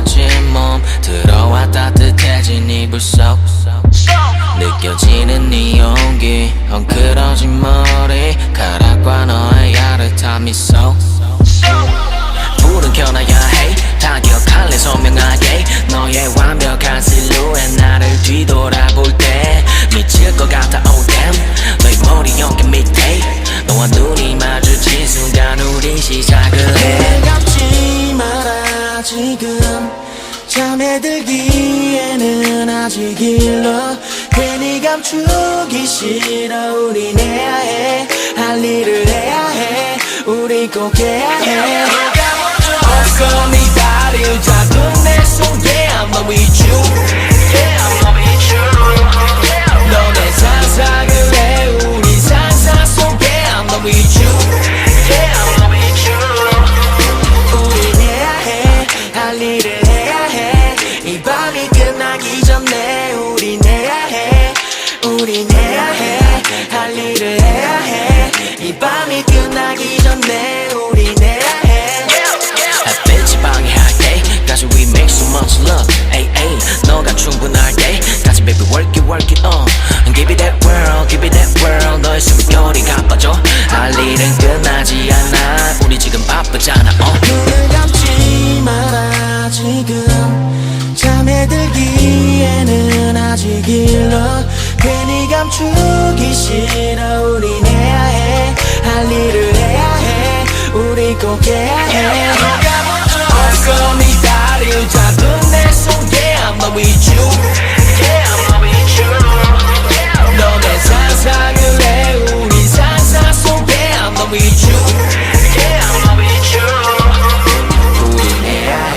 차가워진 몸 들어와 따뜻해진 이불 속 느껴지는 네 온기 엉클어진 머리 가락과 너의 야릇한 미소 불은 켜놔야 해 다 기억할래 선명하게 너의 완벽한 실루엣 나를 뒤돌아볼 때 미칠 것 같아 oh damn 너의 머리 연기 밑에 너와 눈이 마주친 순간 우린 시작을 해 감지 마라 지금 잠에 들기에는 아직 일러 괜히 감추기 싫어 우린 해야 해 할 일을 해야 해 우리 꼭 해야 해 어서 네 다리를 잡은 내 손 Yeah I'm not with you Yeah I'm not with you 너 내 상상을 해 우리 상상 속에 I'm not with you Yeah I'm not with you 우린 해야 해 할 일을 해야 해 이 밤이 끝나기 전에 우린 해야 해 우린 해야 해 할 일을 해야 해 이 밤이 끝나기 전에 우린 해야 해 햇빛이 방해할게 Cause we make so much love ay, ay. 너가 충분할게 같이 baby work it Give it that world 너의 숨결이 가빠져 할 일은 끝나지 않아 우리 지금 바쁘잖아 눈을 감지 마라 지금 잠에 들기에는 아직 일러 괜히 감추기 싫어 우린 해야 해 할 일을 해야 해 우리 꼭 해야 해 어서 네 다리를 잡은 내 손 Yeah I'm not with you Yeah I'm not with you 너 내 상상을 해 우리 상상 속에 I'm not with you Yeah I'm not with you 우린 해야 해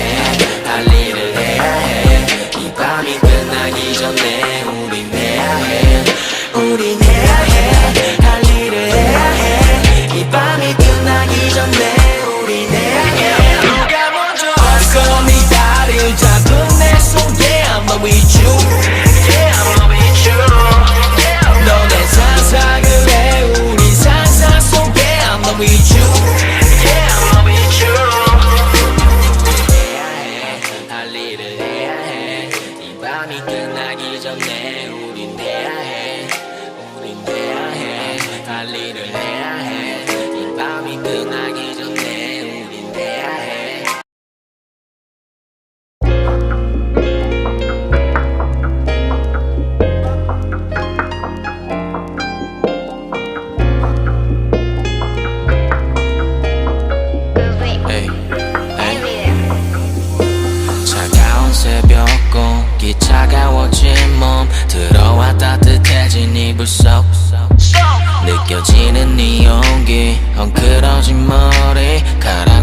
할 일을 해야 해 이 밤이 끝나기 전에 우린 해야 해 우린 해야 해 할 일을 해야 해 이 밤이 끝나기 전에 우린 해야 해 누가 먼저 어서 네 다리를 잡은 내 손 Yeah I'm not with you Yeah I'm not with you 너 내 상상을 해 우리 상상 속에 I'm not with you Yeah I'm not with you 해야 해 할 일을 해야 해 이 밤이 끝나기 전에 우린 해야 해 우린 해야 해 할 일을 해야 해 이 밤이 끝나기 전에 우린 해야 해 에이, 에이. 차가운 새벽 공기 차가워진 몸 들어와 따뜻해진 이불 속 느껴지는 네 온기 엉클어진 머리 가라